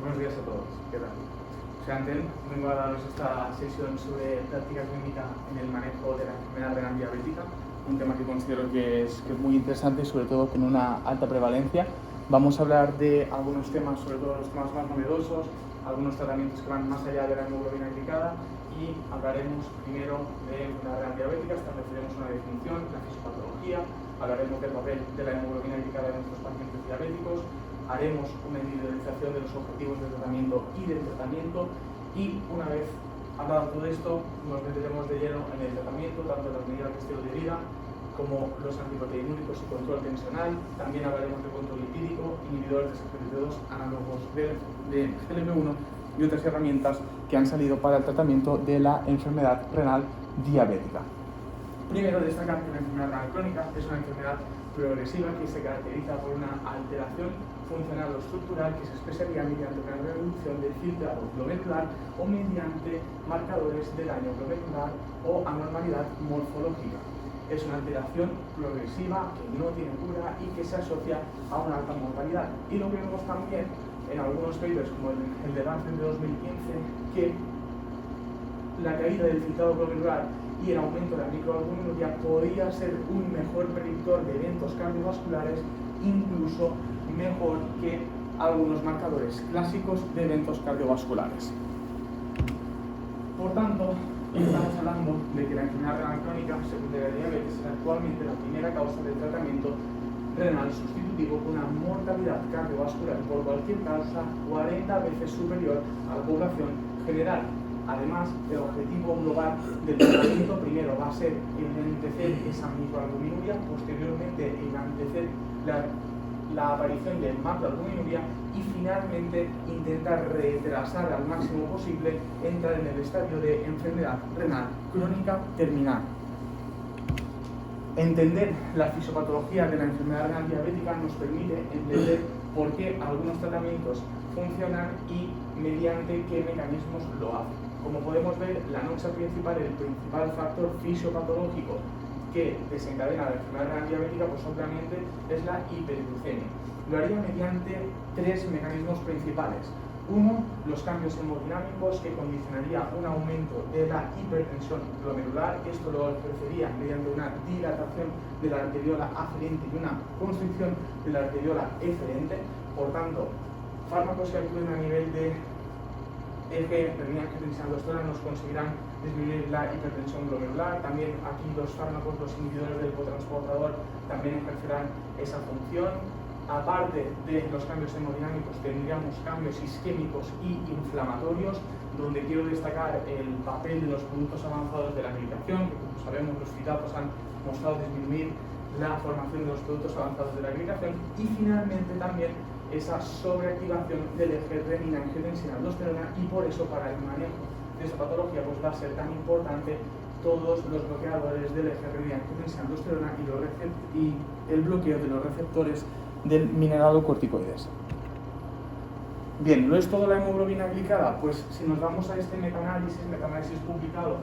Buenos días a todos, ¿qué tal? Soy Antel, vengo a daros esta sesión sobre práctica clínica en el manejo de la enfermedad renal diabética, un tema que considero que es muy interesante y sobre todo con una alta prevalencia. Vamos a hablar de algunos temas, sobre todo los temas más novedosos, algunos tratamientos que van más allá de la hemoglobina glicada y hablaremos primero de enfermedad renal diabética, estableceremos una definición, la fisiopatología, hablaremos del papel de la hemoglobina glicada en nuestros pacientes diabéticos, haremos una individualización de los objetivos del tratamiento y del tratamiento y una vez hablado todo esto nos meteremos de lleno en el tratamiento, tanto en las medidas de estilo de vida como los antiproteinúricos y control tensional. También hablaremos de control lipídico, inhibidores de SGLT2, análogos de GLP-1 y otras herramientas que han salido para el tratamiento de la enfermedad renal diabética. Primero, destacar que la enfermedad renal crónica es una enfermedad progresiva que se caracteriza por una alteración funcional o estructural que se expresaría mediante una reducción del filtrado glomerular o mediante marcadores de daño glomerular o anormalidad morfológica. Es una alteración progresiva que no tiene cura y que se asocia a una alta mortalidad. Y lo vemos también en algunos papers, como el de Lancet de 2015, que la caída del filtrado glomerular y el aumento de la microalbuminuria podría ser un mejor predictor de eventos cardiovasculares, incluso mejor que algunos marcadores clásicos de eventos cardiovasculares. Por tanto, estamos hablando de que la enfermedad renal crónica secundaria de diabetes es actualmente la primera causa de tratamiento renal sustitutivo con una mortalidad cardiovascular por cualquier causa 40 veces superior a la población general. Además, el objetivo global del tratamiento primero va a ser enlentecer esa microalbuminuria, posteriormente enlentecer la aparición de macroalbuminuria y finalmente intentar retrasar al máximo posible entrar en el estadio de enfermedad renal crónica terminal. Entender la fisiopatología de la enfermedad renal diabética nos permite entender por qué algunos tratamientos funcionan y mediante qué mecanismos lo hacen. Como podemos ver, la noxa principal, el principal factor fisiopatológico que desencadena la enfermedad renal diabética, pues obviamente es la hiperglucemia. Lo haría mediante tres mecanismos principales. Uno, los cambios hemodinámicos que condicionaría un aumento de la hipertensión glomerular. Esto lo ejercería mediante una dilatación de la arteriola aferente y una constricción de la arteriola eferente. Por tanto, fármacos que actúen a nivel de eje renina-angiotensina-aldosterona nos conseguirán disminuir la hipertensión glomerular. También aquí los fármacos, los inhibidores del cotransportador también ejercerán esa función. Aparte de los cambios hemodinámicos, tendríamos cambios isquémicos y inflamatorios, donde quiero destacar el papel de los productos avanzados de la glicación, que como sabemos los fitatos han mostrado disminuir la formación de los productos avanzados de la glicación, y finalmente también esa sobreactivación del eje renina-angiotensina-aldosterona, y por eso para el manejo de esa patología pues va a ser tan importante todos los bloqueadores del eje renina-angiotensina-aldosterona y el bloqueo de los receptores del mineralocorticoides. Bien, ¿no es todo la hemoglobina glicada? Pues si nos vamos a este metaanálisis publicado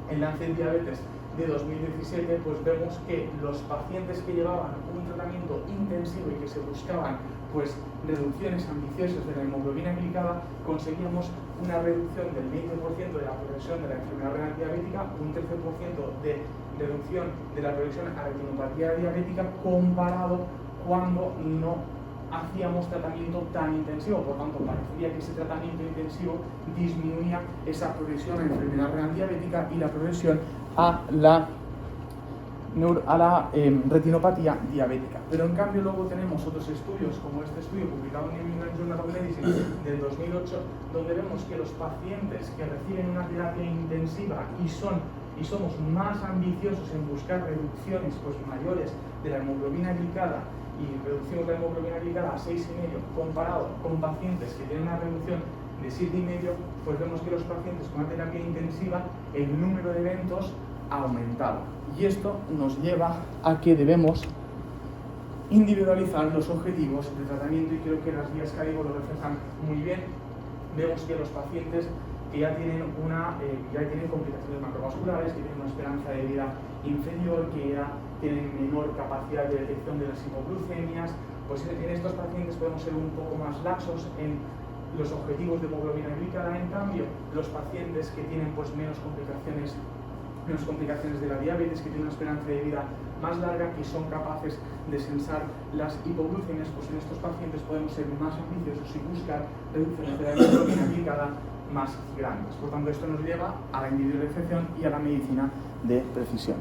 en Lancet Diabetes de 2017, pues vemos que los pacientes que llevaban un tratamiento intensivo y que se buscaban pues reducciones ambiciosas de la hemoglobina glicada, conseguíamos una reducción del 20% de la progresión de la enfermedad renal diabética, un 13% de reducción de la progresión a retinopatía diabética comparado cuando no hacíamos tratamiento tan intensivo. Por tanto, parecería que ese tratamiento intensivo disminuía esa progresión a enfermedad renal diabética y la progresión a la retinopatía diabética. Pero en cambio luego tenemos otros estudios, como este estudio publicado en New England Journal of Medicine del 2008, donde vemos que los pacientes que reciben una terapia intensiva y somos más ambiciosos en buscar reducciones pues mayores de la hemoglobina glicada, y reducimos la hemoglobina glicada a 6,5 comparado con pacientes que tienen una reducción de 7,5, pues vemos que los pacientes con una terapia intensiva el número de eventos ha aumentado. Y esto nos lleva a que debemos individualizar los objetivos de tratamiento, y creo que las guías CAIGO lo reflejan muy bien. Vemos que los pacientes que ya tienen complicaciones macrovasculares, que tienen una esperanza de vida inferior, que ya tienen menor capacidad de detección de las hipoglucemias, pues en estos pacientes podemos ser un poco más laxos en los objetivos de hemoglobina glicada. En cambio, los pacientes que tienen pues, menos complicaciones de la diabetes, que tienen una esperanza de vida más larga, que son capaces de sensar las hipoglucemias, pues en estos pacientes podemos ser más ambiciosos y buscar reducciones de la hemoglobina glicada más grandes. Por tanto, esto nos lleva a la individualización y a la medicina de precisión.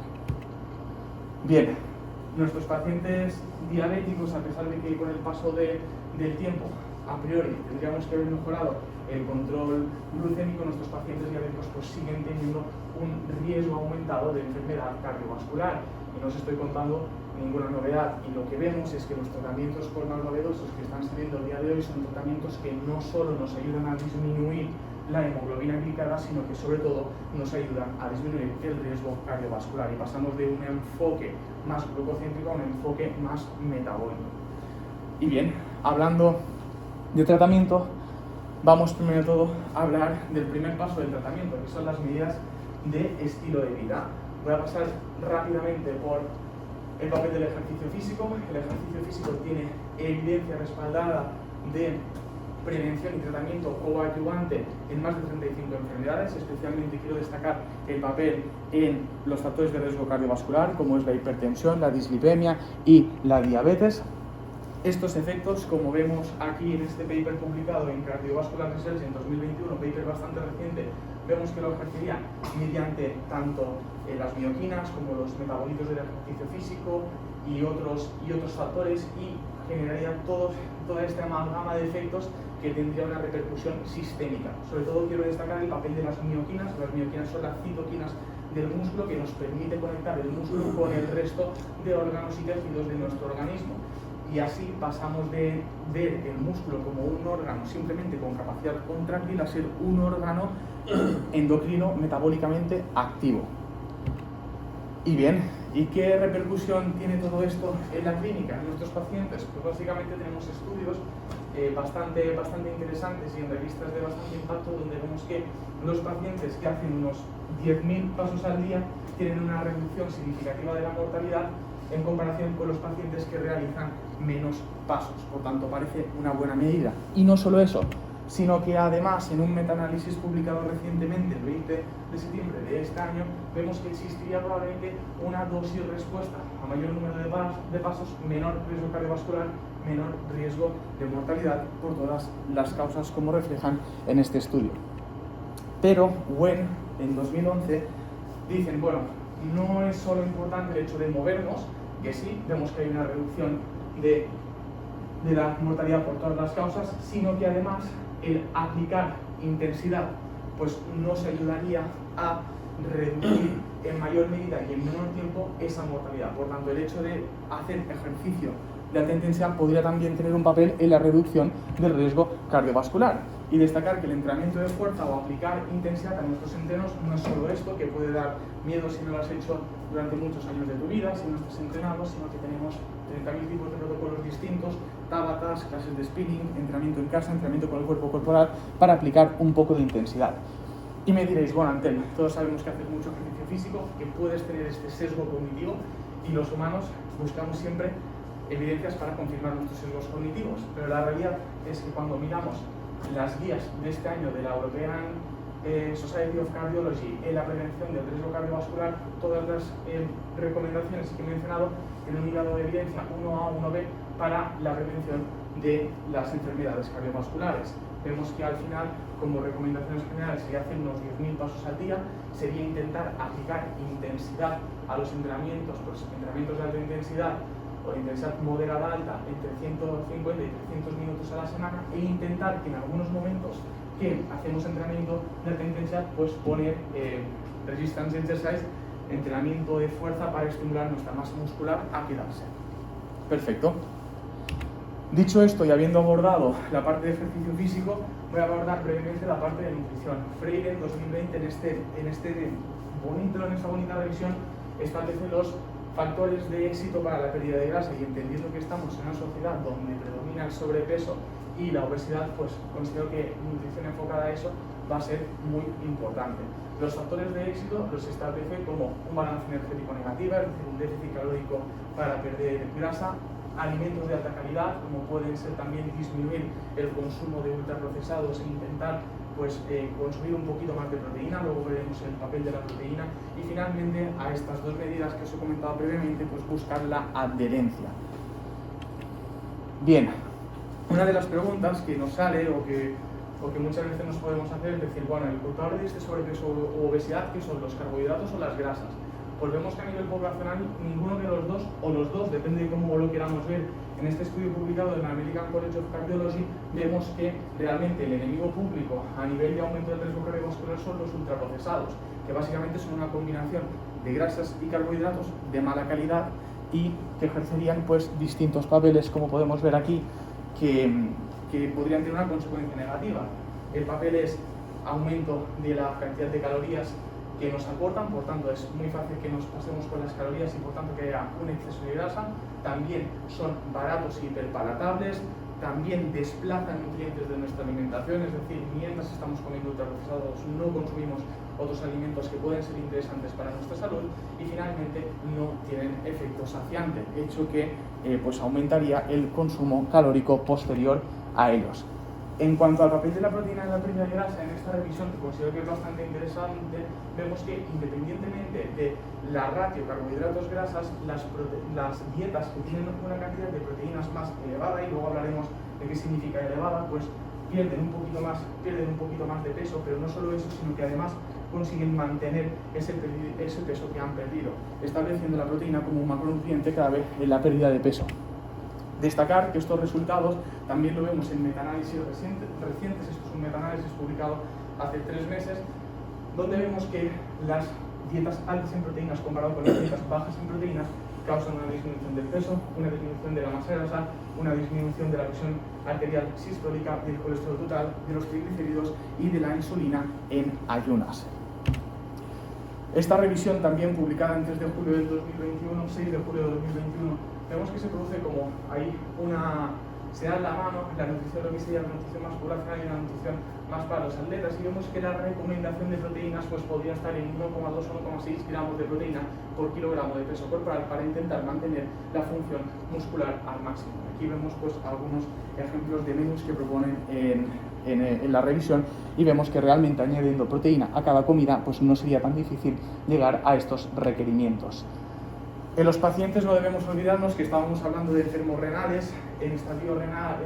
Bien, nuestros pacientes diabéticos, a pesar de que con el paso del tiempo, a priori, tendríamos que haber mejorado el control glucémico, nuestros pacientes diabéticos pues siguen teniendo un riesgo aumentado de enfermedad cardiovascular. Y no os estoy contando ninguna novedad. Y lo que vemos es que los tratamientos por más novedosos que están saliendo el día de hoy son tratamientos que no solo nos ayudan a disminuir la hemoglobina glicada, sino que sobre todo nos ayudan a disminuir el riesgo cardiovascular. Y pasamos de un enfoque más glucocéntrico a un enfoque más metabólico. Y bien, hablando de tratamiento, vamos primero de todo a hablar del primer paso del tratamiento, que son las medidas de estilo de vida. Voy a pasar rápidamente por el papel del ejercicio físico. El ejercicio físico tiene evidencia respaldada de prevención y tratamiento coadyuvante en más de 35 enfermedades. Especialmente quiero destacar el papel en los factores de riesgo cardiovascular, como es la hipertensión, la dislipemia y la diabetes. Estos efectos, como vemos aquí en este paper publicado en Cardiovascular Research en 2021, paper bastante reciente, vemos que lo ejercería mediante tanto las mioquinas como los metabolitos del ejercicio físico y otros factores, y generaría toda esta amalgama de efectos que tendría una repercusión sistémica. Sobre todo quiero destacar el papel de las mioquinas. Las mioquinas son las citoquinas del músculo que nos permite conectar el músculo con el resto de órganos y tejidos de nuestro organismo. Y así pasamos de ver el músculo como un órgano simplemente con capacidad contráctil a ser un órgano endocrino metabólicamente activo. Y bien, ¿y qué repercusión tiene todo esto en la clínica, en nuestros pacientes? Pues básicamente tenemos estudios bastante interesantes y en revistas de bastante impacto, donde vemos que los pacientes que hacen unos 10.000 pasos al día tienen una reducción significativa de la mortalidad en comparación con los pacientes que realizan menos pasos. Por tanto, parece una buena medida. Y no solo eso, sino que además en un metaanálisis publicado recientemente, el 20 de septiembre de este año, vemos que existiría probablemente una dosis respuesta a mayor número de pasos, menor riesgo cardiovascular, menor riesgo de mortalidad por todas las causas como reflejan en este estudio. Pero Wen, en 2011, dicen, bueno, no es solo importante el hecho de movernos, que sí, vemos que hay una reducción de la mortalidad por todas las causas, sino que además el aplicar intensidad pues nos ayudaría a reducir en mayor medida y en menor tiempo esa mortalidad. Por tanto, el hecho de hacer ejercicio de alta intensidad podría también tener un papel en la reducción del riesgo cardiovascular. Y destacar que el entrenamiento de fuerza o aplicar intensidad a nuestros entrenos no es solo esto, que puede dar miedo si no lo has hecho durante muchos años de tu vida, si no estás entrenado, sino que tenemos 30.000 tipos de protocolos distintos, tabatas, clases de spinning, entrenamiento en casa, entrenamiento con el cuerpo corporal, para aplicar un poco de intensidad. Y me diréis, bueno, Antel, todos sabemos que haces mucho ejercicio físico, que puedes tener este sesgo cognitivo, y los humanos buscamos siempre evidencias para confirmar nuestros sesgos cognitivos, pero la realidad es que cuando miramos las guías de este año de la European Society of Cardiology en la prevención del riesgo cardiovascular, todas las recomendaciones que he mencionado tienen un grado de evidencia 1A, 1B para la prevención de las enfermedades cardiovasculares. Vemos que al final, como recomendaciones generales, se hacen unos 10.000 pasos al día, sería intentar aplicar intensidad a los entrenamientos, pues entrenamientos de alta intensidad o de intensidad moderada alta entre 150 y 300 minutos a la semana, e intentar que en algunos momentos que hacemos entrenamiento de alta intensidad, pues poner resistance exercise, entrenamiento de fuerza para estimular nuestra masa muscular a quedarse. Perfecto. Dicho esto y habiendo abordado la parte de ejercicio físico, voy a abordar brevemente la parte de nutrición. Freire en 2020 en esta bonita revisión establece los factores de éxito para la pérdida de grasa, y entendiendo que estamos en una sociedad donde predomina el sobrepeso y la obesidad, pues considero que nutrición enfocada a eso va a ser muy importante. Los factores de éxito los establece como un balance energético negativo, es decir, un déficit calórico para perder grasa, alimentos de alta calidad, como pueden ser también disminuir el consumo de ultraprocesados e intentar pues, consumir un poquito más de proteína. Luego veremos el papel de la proteína, y finalmente a estas dos medidas que os he comentado previamente, pues buscar la adherencia. Bien, una de las preguntas que nos sale o que muchas veces nos podemos hacer es decir, bueno, el culpable de este sobrepeso o obesidad, ¿qué son los carbohidratos o las grasas? Pues vemos que a nivel poblacional ninguno de los dos, o los dos, depende de cómo lo queramos ver. En este estudio publicado en la American College of Cardiology vemos que realmente el enemigo público a nivel de aumento del riesgo cardiovascular son los ultraprocesados, que básicamente son una combinación de grasas y carbohidratos de mala calidad y que ejercerían pues distintos papeles, como podemos ver aquí, que podrían tener una consecuencia negativa. El papel es aumento de la cantidad de calorías que nos aportan, por tanto es muy fácil que nos pasemos con las calorías y por tanto que haya un exceso de grasa. También son baratos y hiperpalatables, también desplazan nutrientes de nuestra alimentación, es decir, mientras estamos comiendo ultraprocesados no consumimos otros alimentos que pueden ser interesantes para nuestra salud, y finalmente no tienen efecto saciante, hecho que pues aumentaría el consumo calórico posterior a ellos. En cuanto al papel de la proteína en la pérdida de grasa, en esta revisión, que considero que es bastante interesante, vemos que independientemente de la ratio carbohidratos-grasas, las dietas que tienen una cantidad de proteínas más elevada, y luego hablaremos de qué significa elevada, pues pierden un poquito más de peso, pero no solo eso, sino que además consiguen mantener ese peso que han perdido, estableciendo la proteína como un macronutriente clave en la pérdida de peso. Destacar que estos resultados también lo vemos en metaanálisis recientes. Esto es un metaanálisis publicado hace 3 meses, donde vemos que las dietas altas en proteínas comparado con las dietas bajas en proteínas causan una disminución del peso, una disminución de la masa grasa, una disminución de la presión arterial sistólica, del colesterol total, de los triglicéridos y de la insulina en ayunas. Esta revisión, también publicada en 3 de julio del 2021, 6 de julio del 2021, vemos que se produce como ahí se da en la mano la nutrición, lo que sería la nutrición más poblacional y la nutrición más para los atletas, y vemos que la recomendación de proteínas pues podría estar en 1,2 o 1,6 gramos de proteína por kilogramo de peso corporal para intentar mantener la función muscular al máximo. Aquí vemos pues algunos ejemplos de menús que proponen en la revisión, y vemos que realmente añadiendo proteína a cada comida pues no sería tan difícil llegar a estos requerimientos. En los pacientes no debemos olvidarnos que estábamos hablando de enfermos renales. En estadio renal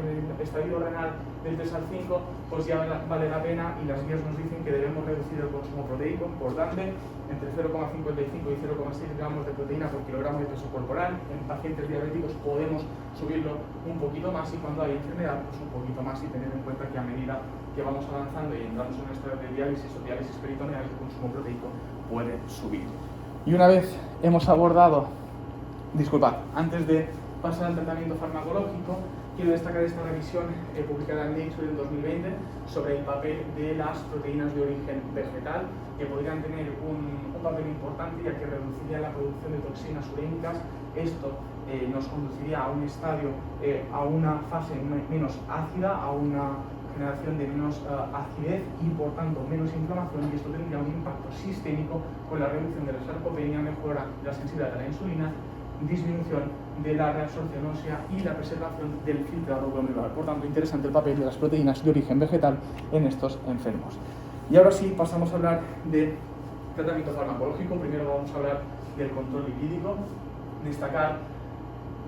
del 3 al 5 pues ya vale la pena, y las guías nos dicen que debemos reducir el consumo proteico, importante, entre 0,55 y 0,6 gramos de proteína por kilogramo de peso corporal. En pacientes diabéticos podemos subirlo un poquito más, y cuando hay enfermedad pues un poquito más, y tener en cuenta que a medida que vamos avanzando y entramos en un estado de diálisis o diálisis peritoneal, el consumo proteico puede subir. Y una vez hemos abordado, antes de pasar al tratamiento farmacológico, quiero destacar esta revisión publicada en Nature en 2020 sobre el papel de las proteínas de origen vegetal, que podrían tener un papel importante, ya que reduciría la producción de toxinas urémicas. Esto nos conduciría a un estadio, a una fase menos ácida, a una generación de menos acidez y por tanto menos inflamación, y esto tendría un impacto sistémico con la reducción de la sarcopenia, mejora de la sensibilidad a la insulina, disminución de la reabsorción ósea y la preservación del filtrado glomerular. Por tanto, interesante el papel de las proteínas de origen vegetal en estos enfermos. Y ahora sí, pasamos a hablar de tratamiento farmacológico. Primero vamos a hablar del control lipídico. Destacar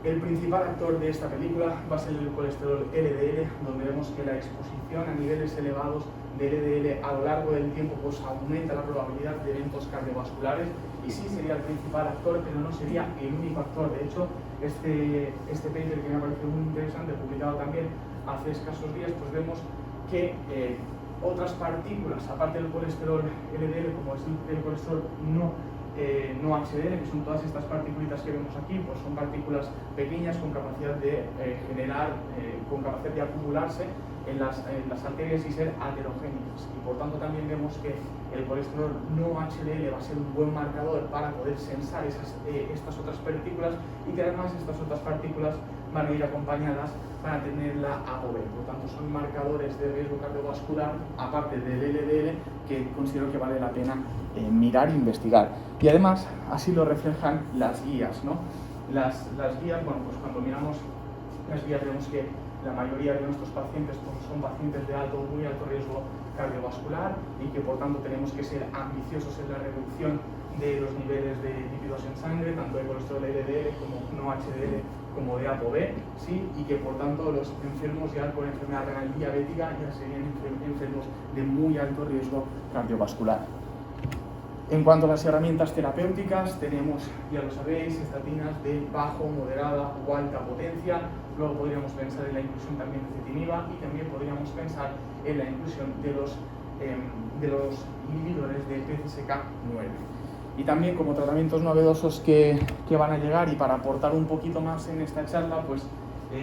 el principal actor de esta película va a ser el colesterol LDL, donde vemos que la exposición a niveles elevados de LDL a lo largo del tiempo pues aumenta la probabilidad de eventos cardiovasculares, y sí sería el principal actor, pero no sería el único actor. De hecho, este paper, que me ha parecido muy interesante, publicado también hace escasos días, pues vemos que otras partículas, aparte del colesterol LDL, como es el colesterol no HDL, que son todas estas partículitas que vemos aquí, pues son partículas pequeñas con capacidad de con capacidad de acumularse en las arterias y ser aterogénicas, y por tanto también vemos que el colesterol no HDL va a ser un buen marcador para poder sensar estas otras partículas, y que además estas otras partículas van a ir acompañadas para tener la ApoB. Por tanto, son marcadores de riesgo cardiovascular, aparte del LDL, que considero que vale la pena mirar e investigar. Y además, así lo reflejan las guías, ¿no? Las guías, bueno, pues cuando miramos las guías vemos que la mayoría de nuestros pacientes pues, son pacientes de alto o muy alto riesgo cardiovascular y que por tanto tenemos que ser ambiciosos en la reducción de los niveles de lípidos en sangre, tanto de colesterol LDL como no HDL como de ApoB, ¿sí? Y que por tanto los enfermos ya con enfermedad renal diabética ya serían enfermos de muy alto riesgo cardiovascular. En cuanto a las herramientas terapéuticas, tenemos, ya lo sabéis, estatinas de bajo, moderada o alta potencia. Luego podríamos pensar en la inclusión también de cetinib y también podríamos pensar en la inclusión de los inhibidores de PCSK9. Y también como tratamientos novedosos que van a llegar, y para aportar un poquito más en esta charla, pues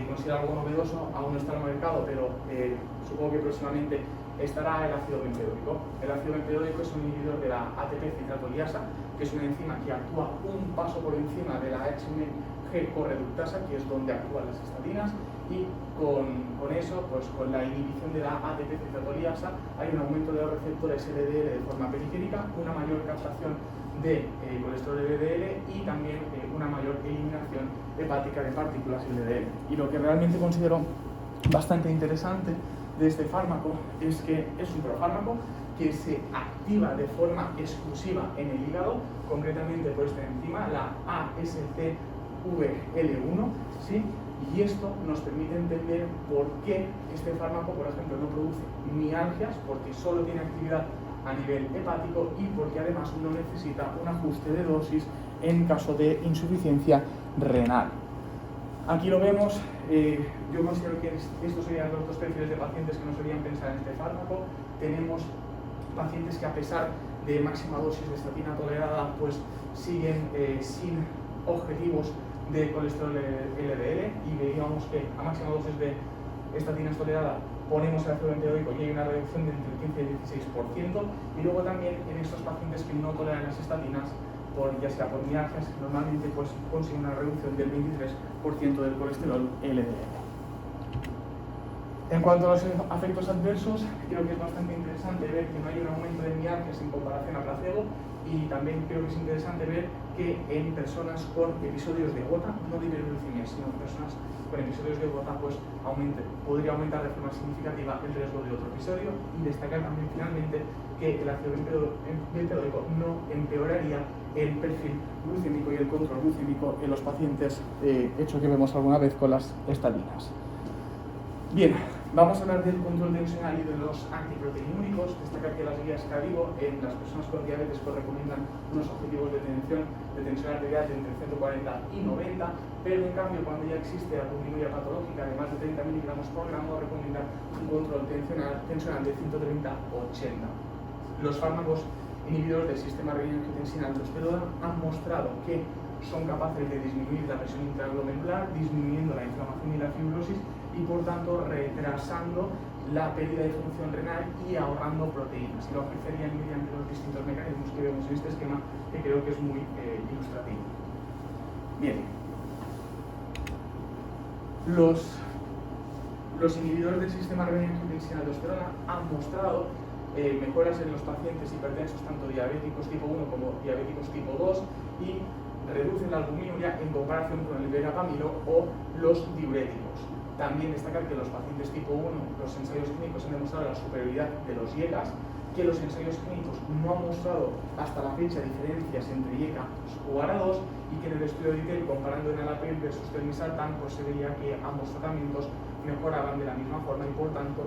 considero algo novedoso, aún no está en el mercado, pero supongo que próximamente estará el ácido bempedoico. El ácido bempedoico es un inhibidor de la ATP citratoliasa, que es una enzima que actúa un paso por encima de la H1G correductasa, que es donde actúan las estatinas, y con eso, pues con la inhibición de la ATP citratoliasa, hay un aumento de los receptores LDL de forma periférica, una mayor captación de colesterol LDL y también una mayor eliminación hepática de partículas LDL. Y lo que realmente considero bastante interesante de este fármaco es que es un profármaco que se activa de forma exclusiva en el hígado, concretamente por esta enzima, la ASCVL1, ¿sí? Y esto nos permite entender por qué este fármaco, por ejemplo, no produce mialgias, porque solo tiene actividad a nivel hepático y porque además no necesita un ajuste de dosis en caso de insuficiencia renal. Aquí lo vemos, yo considero que estos serían los dos perfiles de pacientes que nos deberían pensar en este fármaco. Tenemos pacientes que a pesar de máxima dosis de estatina tolerada, pues siguen sin objetivos de colesterol LDL, y veíamos que a máxima dosis de estatinas tolerada ponemos el ácido bempedoico y hay una reducción de entre el 15 y el 16%, y luego también en estos pacientes que no toleran las estatinas, ya sea por mialgias, normalmente pues consigue una reducción del 23% del colesterol LDL. En cuanto a los efectos adversos, creo que es bastante interesante ver que no hay un aumento de mialgias en comparación a placebo, y también creo que es interesante ver que en personas con episodios de gota, no de hiperglucemia, sino en personas con episodios de gota, pues podría aumentar de forma significativa el riesgo de otro episodio. Y destacar también finalmente que el ácido bempedoico no empeoraría el perfil glucémico y el control glucémico en los pacientes, hecho que vemos alguna vez con las estatinas. Bien, vamos a hablar del control tensional y de los antiproteinúricos. Destacar que las guías Cadivo en las personas con diabetes pues recomiendan unos objetivos de tensión arterial de entre 140 y 90, pero en cambio cuando ya existe albuminuria patológica de más de 30 miligramos por gramo recomiendan un control tensional de 130-80. Los fármacos inhibidores del sistema renin-angiotensina-aldosterona han mostrado que son capaces de disminuir la presión intraglomerular, disminuyendo la inflamación y la fibrosis, y por tanto retrasando la pérdida de función renal y ahorrando proteínas. Y lo ofrecerían mediante los distintos mecanismos que vemos en este esquema, que creo que es muy ilustrativo. Bien. Los inhibidores del sistema renin-angiotensina-aldosterona han mostrado mejoras en los pacientes hipertensos, tanto diabéticos tipo 1 como diabéticos tipo 2, y reducen la albuminuria en comparación con el verapamilo o los diuréticos. También destacar que los pacientes tipo 1, los ensayos clínicos han demostrado la superioridad de los IECAs, que los ensayos clínicos no han mostrado hasta la fecha diferencias entre IECA o ARA2, y que en el estudio de ITEL, comparando enalapril versus telmisartán, pues se veía que ambos tratamientos mejoraban de la misma forma, y por tanto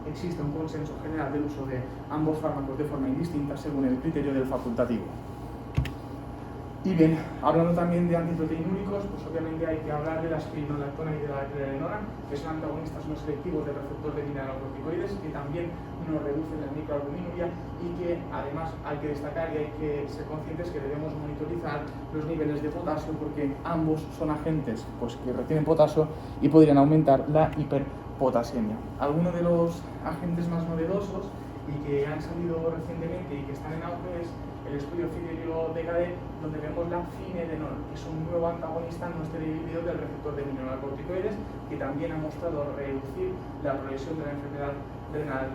existe un consenso general del uso de ambos fármacos de forma indistinta según el criterio del facultativo. Y bien, hablando también de antiproteinúricos, pues obviamente hay que hablar de la spironolactona y de la etilenol, que son antagonistas no selectivos del receptor de mineralocorticoides, que también nos reducen la microalbuminuria, y que además hay que destacar y hay que ser conscientes que debemos monitorizar los niveles de potasio, porque ambos son agentes pues, que retienen potasio y podrían aumentar la hiperpotasemia. Algunos de los agentes más novedosos y que han salido recientemente y que están en auge es el estudio Fidelio-DKD, donde vemos la finerenol, que es un nuevo antagonista no esteroideo del receptor de mineralocorticoides, que también ha mostrado reducir la progresión de la enfermedad renal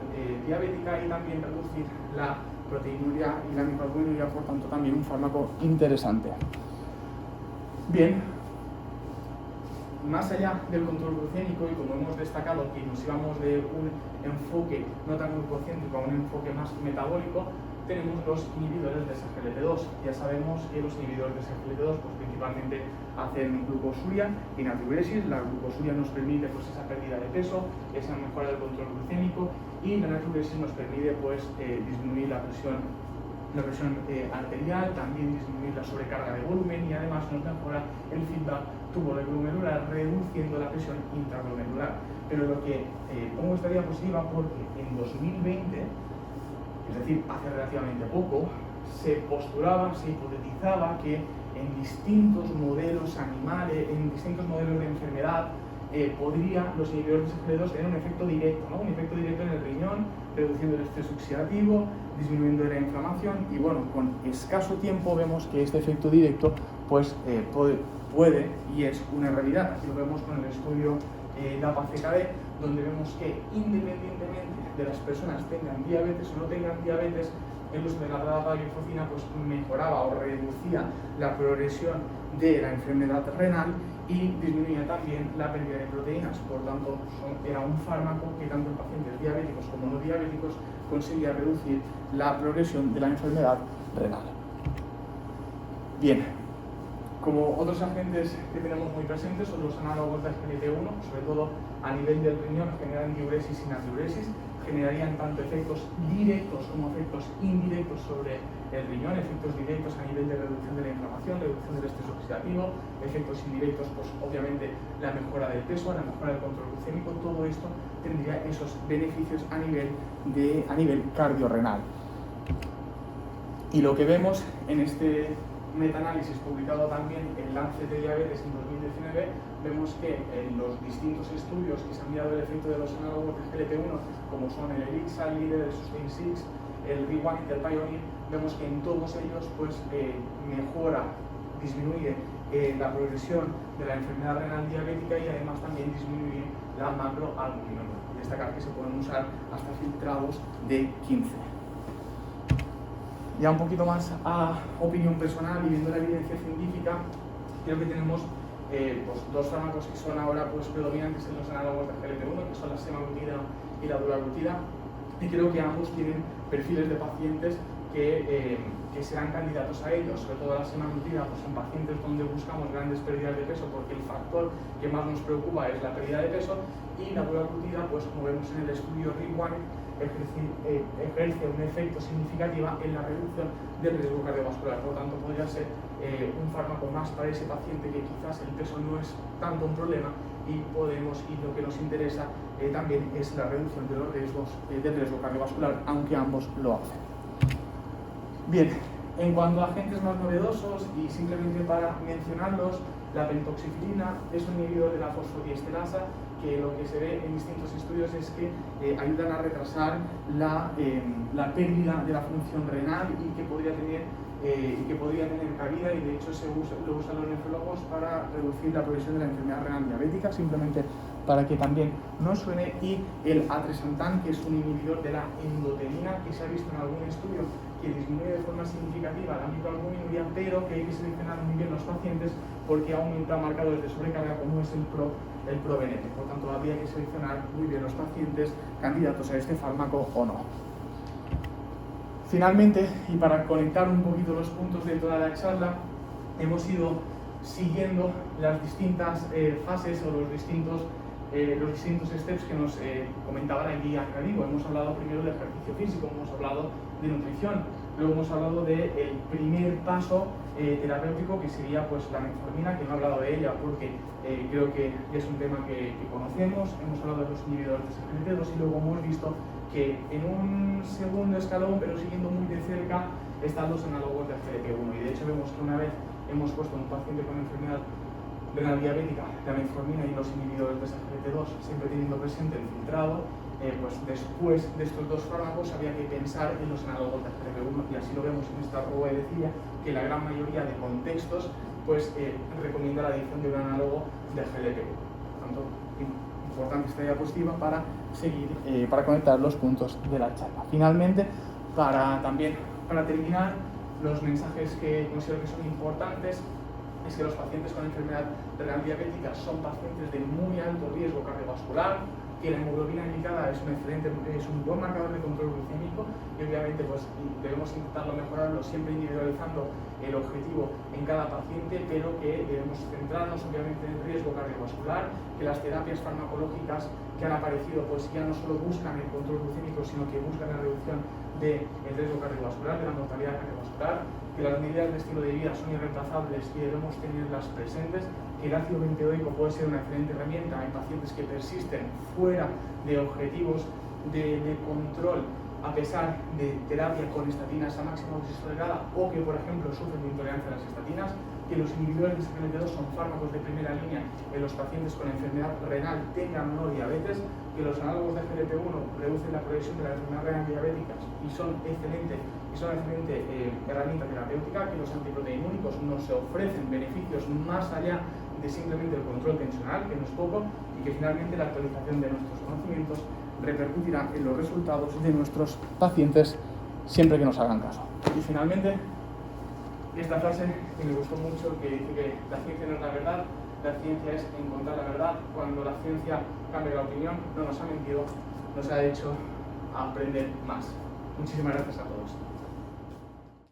diabética y también reducir la proteinuria y la microalbuminuria, por tanto también un fármaco interesante. Bien, más allá del control glucémico, y como hemos destacado que nos íbamos de un enfoque no tan glucocéntrico a un enfoque más metabólico, tenemos los inhibidores de SGLT2. Ya sabemos que los inhibidores de SGLT2 pues, principalmente hacen glucosuria y natriuresis. La glucosuria nos permite pues, esa pérdida de peso, esa mejora del control glucémico, y la natriuresis nos permite pues, disminuir la presión arterial, también disminuir la sobrecarga de volumen, y además nos mejora el feedback tubo-glomerular, reduciendo la presión intraglomerular. Pero lo que pongo esta diapositiva porque en 2020, es decir, hace relativamente poco, se postulaba, se hipotetizaba que en distintos modelos animales, en distintos modelos de enfermedad, podría los inhibidores de SGLT2 tener un efecto directo, ¿no? Un efecto directo en el riñón, reduciendo el estrés oxidativo, disminuyendo la inflamación, y bueno, con escaso tiempo vemos que este efecto directo pues, puede y es una realidad. Así lo vemos con el estudio DAPA-CKD, donde vemos que independientemente de las personas tengan diabetes o no tengan diabetes, el uso de la dapagliflozina pues mejoraba o reducía la progresión de la enfermedad renal y disminuía también la pérdida de proteínas. Por tanto, era un fármaco que tanto en pacientes diabéticos como no diabéticos conseguía reducir la progresión de la enfermedad renal. Bien, como otros agentes que tenemos muy presentes son los análogos de SGLT1, sobre todo a nivel del riñón, generan diuresis y natriuresis, generarían tanto efectos directos como efectos indirectos sobre el riñón, efectos directos a nivel de reducción de la inflamación, reducción del estrés oxidativo, efectos indirectos, pues obviamente la mejora del peso, la mejora del control glucémico. Todo esto tendría esos beneficios a nivel cardiorrenal. Y lo que vemos en este metaanálisis publicado también en Lancet de Diabetes en 2019, vemos que en los distintos estudios que se han mirado el efecto de los análogos de SGLT1, como son el ELIXA, el LEADER, el SUSTAIN 6, el REWIND y el PIONEER, vemos que en todos ellos pues, mejora, disminuye la progresión de la enfermedad renal diabética, y además también disminuye la macroalbuminuria. Destacar que se pueden usar hasta filtrados de 15. Ya un poquito más a opinión personal y viendo la evidencia científica, creo que tenemos pues, dos fármacos que son ahora pues, predominantes en los análogos de SGLT1, que son la semaglutida y la dulaglutida, y creo que ambos tienen perfiles de pacientes que serán candidatos a ellos, sobre todo la semaglutida pues, en pacientes donde buscamos grandes pérdidas de peso, porque el factor que más nos preocupa es la pérdida de peso, y la dulaglutida, pues como vemos en el estudio REWIND, ejerce un efecto significativo en la reducción del riesgo cardiovascular. Por lo tanto, podría ser un fármaco más para ese paciente que quizás el peso no es tanto un problema, y lo que nos interesa también es la reducción de los riesgos del riesgo cardiovascular, aunque ambos lo hacen. Bien, en cuanto a agentes más novedosos, y simplemente para mencionarlos, la pentoxifilina es un inhibidor de la fosfodiesterasa, que lo que se ve en distintos estudios es que ayudan a retrasar la pérdida de la función renal, y que podría tener cabida, y de hecho lo usan los nefrólogos para reducir la progresión de la enfermedad renal diabética, simplemente para que también nos suene. Y el atrasentan, que es un inhibidor de la endotelina, que se ha visto en algún estudio que disminuye de forma significativa la microalbuminuria, pero que hay que seleccionar muy bien los pacientes porque aumenta marcadores de sobrecarga como es el probenete. Por tanto, habría que seleccionar muy bien los pacientes candidatos a este fármaco o no. Finalmente, y para conectar un poquito los puntos de toda la charla, hemos ido siguiendo las distintas fases o los distintos steps que nos comentaba la guía Gradivo. Hemos hablado primero de ejercicio físico, hemos hablado de nutrición, luego hemos hablado del primer paso terapéutico, que sería pues, la metformina, que no he hablado de ella porque creo que es un tema que conocemos. Hemos hablado de los inhibidores de SGLT2, y luego hemos visto que en un segundo escalón, pero siguiendo muy de cerca, están los análogos de SGLT1, y de hecho vemos que una vez hemos puesto a un paciente con enfermedad renal diabética la metformina y los inhibidores de SGLT2, siempre teniendo presente el filtrado, pues después de estos dos fármacos había que pensar en los análogos de SGLT1, y así lo vemos en esta decía que la gran mayoría de contextos pues recomienda la adición de un análogo de SGLT1. Por tanto, importante esta diapositiva para seguir, para conectar los puntos de la charla. Finalmente, para terminar, los mensajes que considero que son importantes. es que los pacientes con enfermedad renal diabética son pacientes de muy alto riesgo cardiovascular, que la hemoglobina glicada es un buen marcador de control glucémico y obviamente pues debemos intentarlo mejorarlo siempre individualizando el objetivo en cada paciente, pero que debemos centrarnos obviamente en el riesgo cardiovascular, que las terapias farmacológicas que han aparecido pues ya no solo buscan el control glucémico, sino que buscan la reducción del riesgo cardiovascular, de la mortalidad cardiovascular, que las medidas de estilo de vida son irreemplazables y debemos tenerlas presentes, que el ácido benzoico puede ser una excelente herramienta en pacientes que persisten fuera de objetivos de control a pesar de terapia con estatinas a máxima dosis tolerada o que, por ejemplo, sufren de intolerancia a las estatinas, que los inhibidores de SGLT2 son fármacos de primera línea en los pacientes con enfermedad renal tengan o no diabetes, que los análogos de GLP-1 reducen la progresión de la enfermedad renal diabética y son excelente herramienta terapéutica, que los antiproteinúricos nos ofrecen beneficios más allá de simplemente el control tensional, que no es poco, y que finalmente la actualización de nuestros conocimientos repercutirá en los resultados de nuestros pacientes siempre que nos hagan caso. Y finalmente, esta frase que me gustó mucho, que dice que la ciencia no es la verdad, la ciencia es encontrar la verdad. Cuando la ciencia cambia la opinión, no nos ha mentido, nos ha hecho aprender más. Muchísimas gracias a todos.